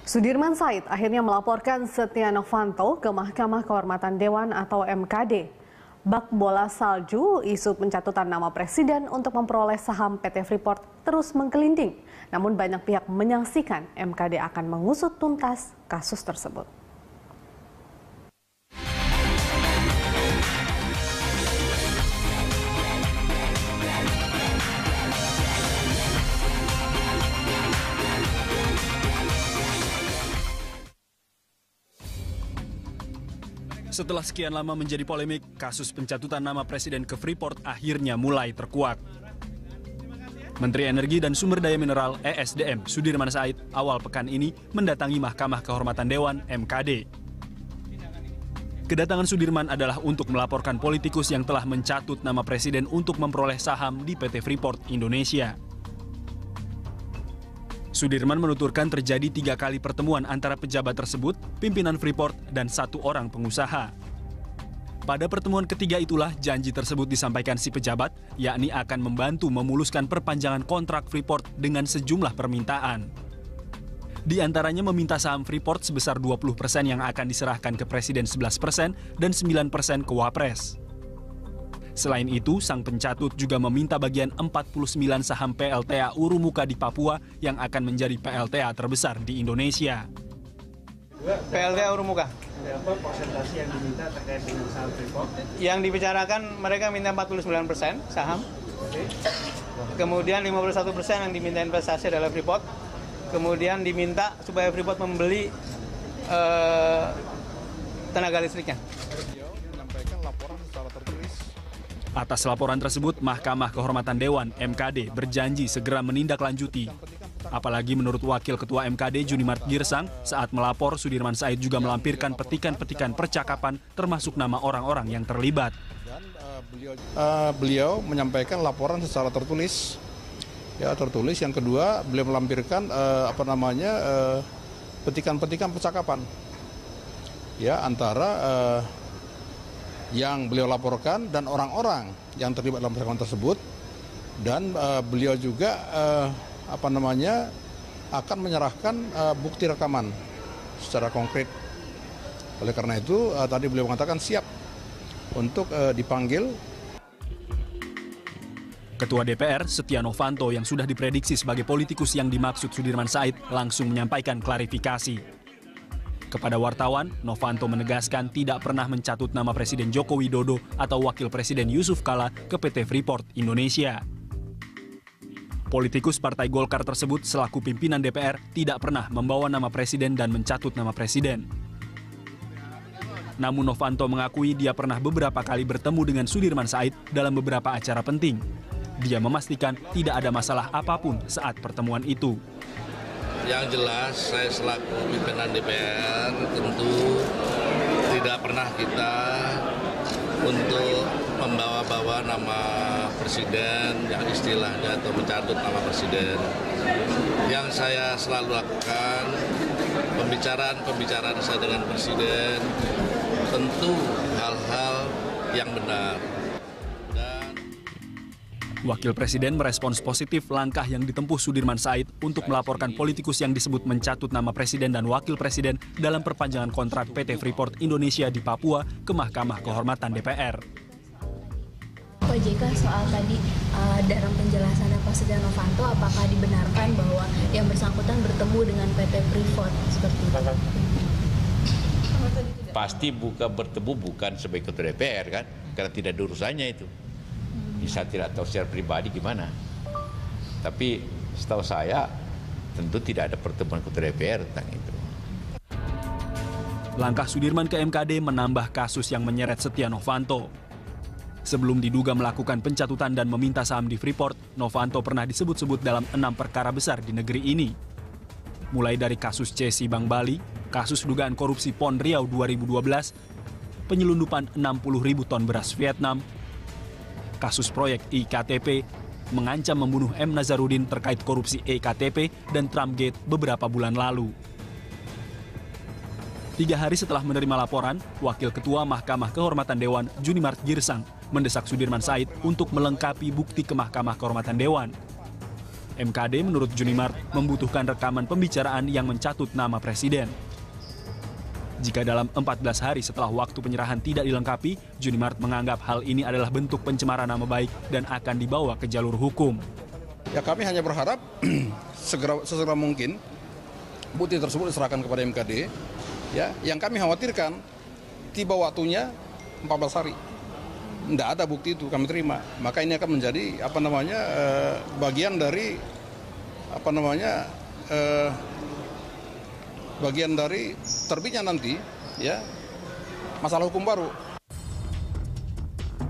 Sudirman Said akhirnya melaporkan Setia Novanto ke Mahkamah Kehormatan Dewan atau MKD. Bak bola salju isu pencatutan nama presiden untuk memperoleh saham PT Freeport terus menggelinding. Namun banyak pihak menyaksikan MKD akan mengusut tuntas kasus tersebut. Setelah sekian lama menjadi polemik, kasus pencatutan nama presiden ke Freeport akhirnya mulai terkuak. Menteri Energi dan Sumber Daya Mineral (ESDM) Sudirman Said awal pekan ini mendatangi Mahkamah Kehormatan Dewan (MKD). Kedatangan Sudirman adalah untuk melaporkan politikus yang telah mencatut nama presiden untuk memperoleh saham di PT Freeport Indonesia. Sudirman menuturkan terjadi 3 kali pertemuan antara pejabat tersebut, pimpinan Freeport, dan 1 orang pengusaha. Pada pertemuan ketiga itulah janji tersebut disampaikan si pejabat, yakni akan membantu memuluskan perpanjangan kontrak Freeport dengan sejumlah permintaan. Di antaranya meminta saham Freeport sebesar 20% yang akan diserahkan ke Presiden 11% dan 9% ke Wapres. Selain itu, sang pencatut juga meminta bagian 49 saham PLTA Urumuka di Papua yang akan menjadi PLTA terbesar di Indonesia. PLTA Urumuka. Apa persentase yang diminta terkait dengan saham Freeport? Yang dibicarakan mereka minta 49% saham. Kemudian 51% yang diminta investasi adalah Freeport. Kemudian diminta supaya Freeport membeli tenaga listriknya. Atas laporan tersebut, Mahkamah Kehormatan Dewan (MKD) berjanji segera menindaklanjuti. Apalagi menurut Wakil Ketua MKD Junimart Girsang, saat melapor Sudirman Said juga melampirkan petikan-petikan percakapan termasuk nama orang-orang yang terlibat. Beliau menyampaikan laporan secara tertulis. Ya, tertulis. Yang kedua, beliau melampirkan petikan-petikan percakapan. Ya, antara yang beliau laporkan dan orang-orang yang terlibat dalam percakapan tersebut, dan beliau juga akan menyerahkan bukti rekaman secara konkret. Oleh karena itu tadi beliau mengatakan siap untuk dipanggil. Ketua DPR Setia Novanto yang sudah diprediksi sebagai politikus yang dimaksud Sudirman Said langsung menyampaikan klarifikasi. Kepada wartawan, Novanto menegaskan tidak pernah mencatut nama Presiden Joko Widodo atau Wakil Presiden Yusuf Kala ke PT Freeport Indonesia. Politikus Partai Golkar tersebut selaku pimpinan DPR tidak pernah membawa nama presiden dan mencatut nama presiden. Namun Novanto mengakui dia pernah beberapa kali bertemu dengan Sudirman Said dalam beberapa acara penting. Dia memastikan tidak ada masalah apapun saat pertemuan itu. Yang jelas, saya selaku pimpinan DPR tentu tidak pernah kita untuk membawa-bawa nama presiden yang istilahnya atau mencatut nama presiden. Yang saya selalu lakukan, pembicaraan saya dengan presiden, tentu hal-hal yang benar. Wakil Presiden merespons positif langkah yang ditempuh Sudirman Said untuk melaporkan politikus yang disebut mencatut nama Presiden dan Wakil Presiden dalam perpanjangan kontrak PT Freeport Indonesia di Papua ke Mahkamah Kehormatan DPR. Pak JK, soal tadi dalam penjelasannya Pak Setia Novanto, apakah dibenarkan bahwa yang bersangkutan bertemu dengan PT Freeport seperti itu? Pasti bertemu bukan sebagai ketua DPR kan, karena tidak ada urusannya itu. Bisa tidak tahu secara pribadi gimana. Tapi setahu saya tentu tidak ada pertemuan ketua DPR tentang itu. Langkah Sudirman ke MKD menambah kasus yang menyeret Setia Novanto. Sebelum diduga melakukan pencatutan dan meminta saham di Freeport, Novanto pernah disebut-sebut dalam 6 perkara besar di negeri ini. Mulai dari kasus CSI Bank Bali, kasus dugaan korupsi PON Riau 2012, penyelundupan 60.000 ton beras Vietnam, kasus proyek IKTP, mengancam membunuh M. Nazarudin terkait korupsi EKTP dan Trumpgate beberapa bulan lalu. 3 hari setelah menerima laporan, Wakil Ketua Mahkamah Kehormatan Dewan Junimart Girsang mendesak Sudirman Said untuk melengkapi bukti ke Mahkamah Kehormatan Dewan. MKD menurut Junimart membutuhkan rekaman pembicaraan yang mencatut nama presiden. Jika dalam 14 hari setelah waktu penyerahan tidak dilengkapi, Junimart menganggap hal ini adalah bentuk pencemaran nama baik dan akan dibawa ke jalur hukum. Ya, kami hanya berharap sesegera mungkin bukti tersebut diserahkan kepada MKD. Ya, yang kami khawatirkan tiba waktunya 14 hari. Tidak ada bukti itu kami terima. Maka ini akan menjadi bagian dari bagian dari terbitnya nanti ya masalah hukum baru.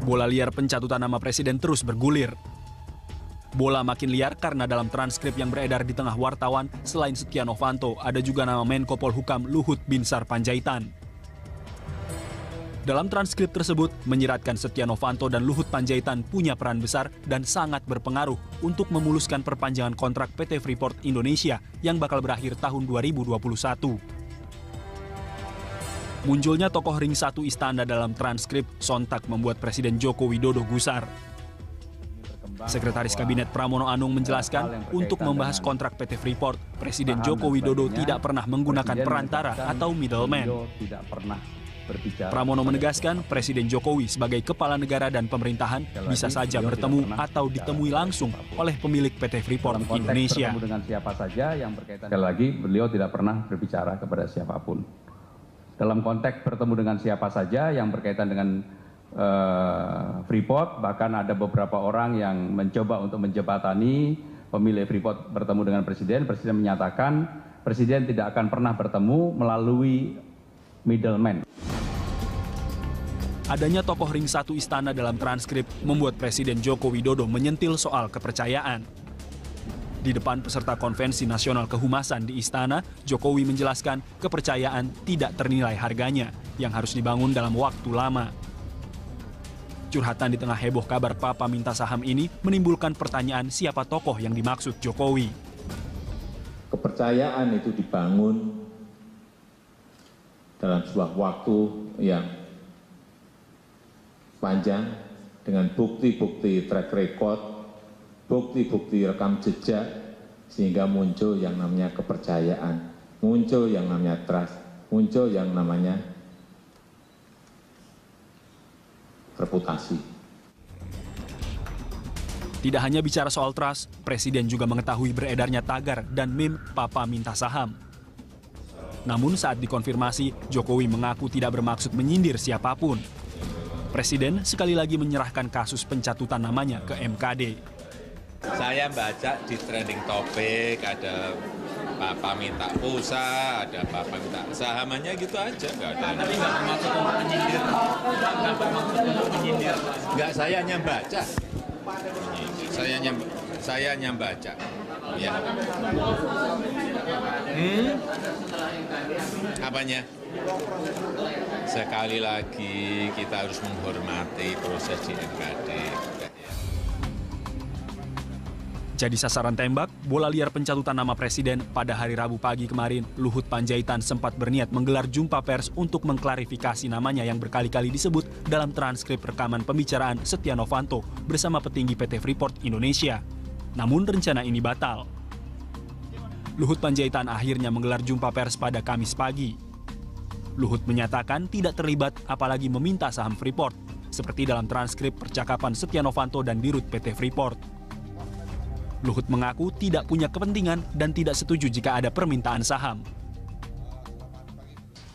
Bola liar pencatutan nama presiden terus bergulir. Bola makin liar karena dalam transkrip yang beredar di tengah wartawan, selain Setia Novanto, ada juga nama Menko Polhukam Luhut Binsar Panjaitan. Dalam transkrip tersebut, menyiratkan Setia Novanto dan Luhut Panjaitan punya peran besar dan sangat berpengaruh untuk memuluskan perpanjangan kontrak PT Freeport Indonesia yang bakal berakhir tahun 2021. Munculnya tokoh ring 1 istana dalam transkrip sontak membuat Presiden Joko Widodo gusar. Sekretaris Kabinet Pramono Anung menjelaskan, untuk membahas kontrak PT Freeport, Presiden Joko Widodo tidak pernah menggunakan perantara atau middleman. Pramono menegaskan, Presiden Jokowi sebagai kepala negara dan pemerintahan bisa saja bertemu atau ditemui langsung oleh pemilik PT Freeport Indonesia. Dengan siapa saja yang berkaitan. Sekali lagi, beliau tidak pernah berbicara kepada siapapun. Dalam konteks bertemu dengan siapa saja yang berkaitan dengan Freeport, bahkan ada beberapa orang yang mencoba untuk menjebatani pemilik Freeport bertemu dengan Presiden. Presiden menyatakan Presiden tidak akan pernah bertemu melalui middleman. Adanya tokoh ring 1 istana dalam transkrip membuat Presiden Joko Widodo menyentil soal kepercayaan. Di depan peserta Konvensi Nasional Kehumasan di Istana, Jokowi menjelaskan kepercayaan tidak ternilai harganya yang harus dibangun dalam waktu lama. Curhatan di tengah heboh kabar Papa minta saham ini menimbulkan pertanyaan siapa tokoh yang dimaksud Jokowi. Kepercayaan itu dibangun dalam sebuah waktu yang panjang dengan bukti-bukti track record, bukti-bukti rekam jejak, sehingga muncul yang namanya kepercayaan, muncul yang namanya trust, muncul yang namanya reputasi. Tidak hanya bicara soal trust, Presiden juga mengetahui beredarnya tagar dan meme Papa minta saham. Namun saat dikonfirmasi, Jokowi mengaku tidak bermaksud menyindir siapapun. Presiden sekali lagi menyerahkan kasus pencatutan namanya ke MKD. Saya baca di trending topik, ada Papa minta pulsa, ada Papa minta sahamannya gitu aja. Nggak ada. Tapi nggak bermaksud untuk menyindir. Nggak bermaksud untuk menyindir. Nggak, saya hanya baca. Saya hanya baca. Ya. Apanya? Sekali lagi kita harus menghormati proses di MKD. Jadi sasaran tembak, bola liar pencatutan nama presiden pada hari Rabu pagi kemarin, Luhut Panjaitan sempat berniat menggelar jumpa pers untuk mengklarifikasi namanya yang berkali-kali disebut dalam transkrip rekaman pembicaraan Setia Novanto bersama petinggi PT Freeport Indonesia. Namun rencana ini batal. Luhut Panjaitan akhirnya menggelar jumpa pers pada Kamis pagi. Luhut menyatakan tidak terlibat apalagi meminta saham Freeport, seperti dalam transkrip percakapan Setia Novanto dan Dirut PT Freeport. Luhut mengaku tidak punya kepentingan dan tidak setuju jika ada permintaan saham.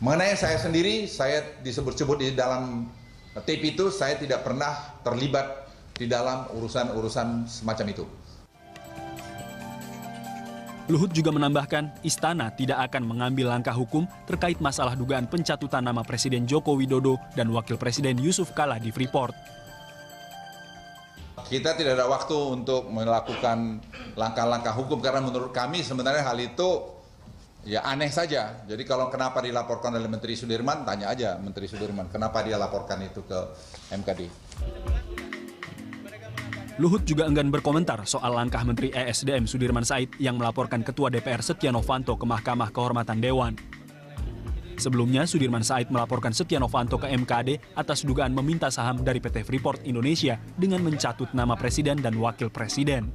Mengenai saya sendiri, saya disebut-sebut di dalam tape itu, saya tidak pernah terlibat di dalam urusan-urusan semacam itu. Luhut juga menambahkan, Istana tidak akan mengambil langkah hukum terkait masalah dugaan pencatutan nama Presiden Joko Widodo dan Wakil Presiden Yusuf Kala di Freeport. Kita tidak ada waktu untuk melakukan langkah-langkah hukum karena menurut kami sebenarnya hal itu ya aneh saja. Jadi kalau kenapa dilaporkan oleh Menteri Sudirman, tanya aja Menteri Sudirman kenapa dia laporkan itu ke MKD. Luhut juga enggan berkomentar soal langkah Menteri ESDM Sudirman Said yang melaporkan Ketua DPR Setia Novanto ke Mahkamah Kehormatan Dewan. Sebelumnya, Sudirman Said melaporkan Setia Novanto ke MKD atas dugaan meminta saham dari PT Freeport Indonesia dengan mencatut nama Presiden dan Wakil Presiden.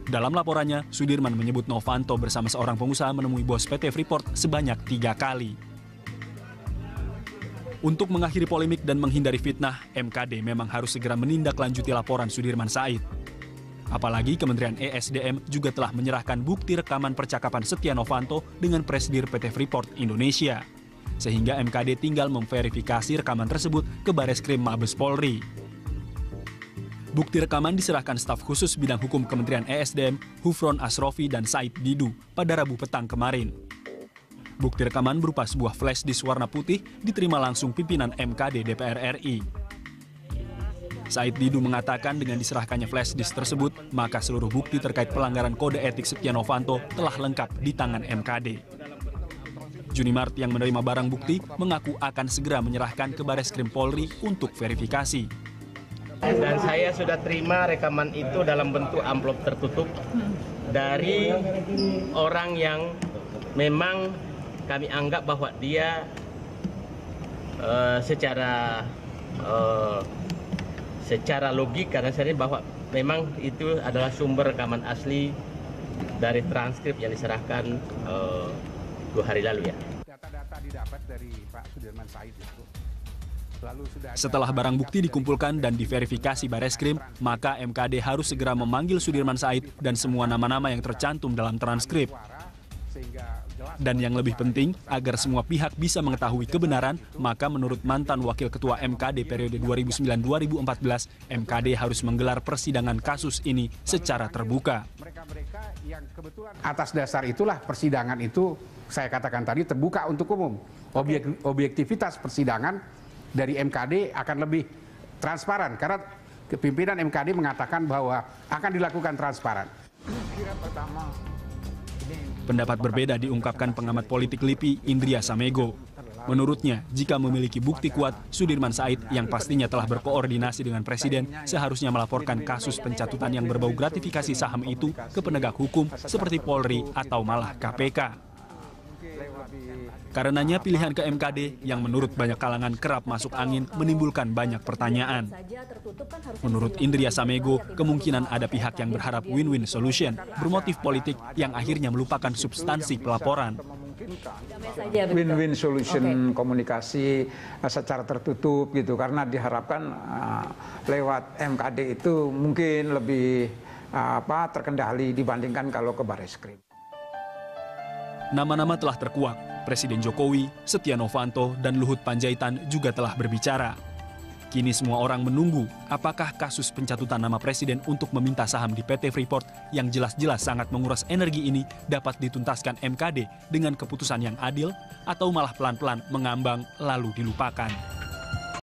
Dalam laporannya, Sudirman menyebut Novanto bersama seorang pengusaha menemui bos PT Freeport sebanyak 3 kali. Untuk mengakhiri polemik dan menghindari fitnah, MKD memang harus segera menindaklanjuti laporan Sudirman Said. Apalagi Kementerian ESDM juga telah menyerahkan bukti rekaman percakapan Setia Novanto dengan Presidir PT Freeport Indonesia. Sehingga MKD tinggal memverifikasi rekaman tersebut ke Bareskrim Mabes Polri. Bukti rekaman diserahkan staf khusus bidang hukum Kementerian ESDM, Hufron Asrofi dan Said Didu pada Rabu petang kemarin. Bukti rekaman berupa sebuah flash disk warna putih diterima langsung pimpinan MKD DPR RI. Said Didu mengatakan dengan diserahkannya flash disk tersebut, maka seluruh bukti terkait pelanggaran kode etik Setia Novanto telah lengkap di tangan MKD. Junimart yang menerima barang bukti mengaku akan segera menyerahkan ke Bareskrim Polri untuk verifikasi. Dan saya sudah terima rekaman itu dalam bentuk amplop tertutup dari orang yang memang kami anggap bahwa dia secara logik, karena saya bahwa memang itu adalah sumber rekaman asli dari transkrip yang diserahkan 2 hari lalu ya. Data-data didapat dari Pak Sudirman Said itu. Setelah barang bukti dikumpulkan dan diverifikasi Bareskrim, maka MKD harus segera memanggil Sudirman Said dan semua nama-nama yang tercantum dalam transkrip. Dan yang lebih penting, agar semua pihak bisa mengetahui kebenaran, maka menurut mantan Wakil Ketua MKD periode 2009-2014, MKD harus menggelar persidangan kasus ini secara terbuka. Atas dasar itulah persidangan itu, saya katakan tadi, terbuka untuk umum. Objektivitas persidangan dari MKD akan lebih transparan, karena pimpinan MKD mengatakan bahwa akan dilakukan transparan. Pendapat berbeda diungkapkan pengamat politik LIPI Indria Samego. Menurutnya, jika memiliki bukti kuat, Sudirman Said yang pastinya telah berkoordinasi dengan Presiden seharusnya melaporkan kasus pencatutan yang berbau gratifikasi saham itu ke penegak hukum seperti Polri atau malah KPK. Karenanya pilihan ke MKD yang menurut banyak kalangan kerap masuk angin menimbulkan banyak pertanyaan. Menurut Indria Samego, kemungkinan ada pihak yang berharap win-win solution bermotif politik yang akhirnya melupakan substansi pelaporan. Win-win solution komunikasi secara tertutup gitu, karena diharapkan lewat MKD itu mungkin lebih terkendali dibandingkan kalau ke Bareskrim. Nama-nama telah terkuak. Presiden Jokowi, Setia Novanto, dan Luhut Panjaitan juga telah berbicara. Kini semua orang menunggu apakah kasus pencatutan nama Presiden untuk meminta saham di PT Freeport yang jelas-jelas sangat menguras energi ini dapat dituntaskan MKD dengan keputusan yang adil atau malah pelan-pelan mengambang lalu dilupakan.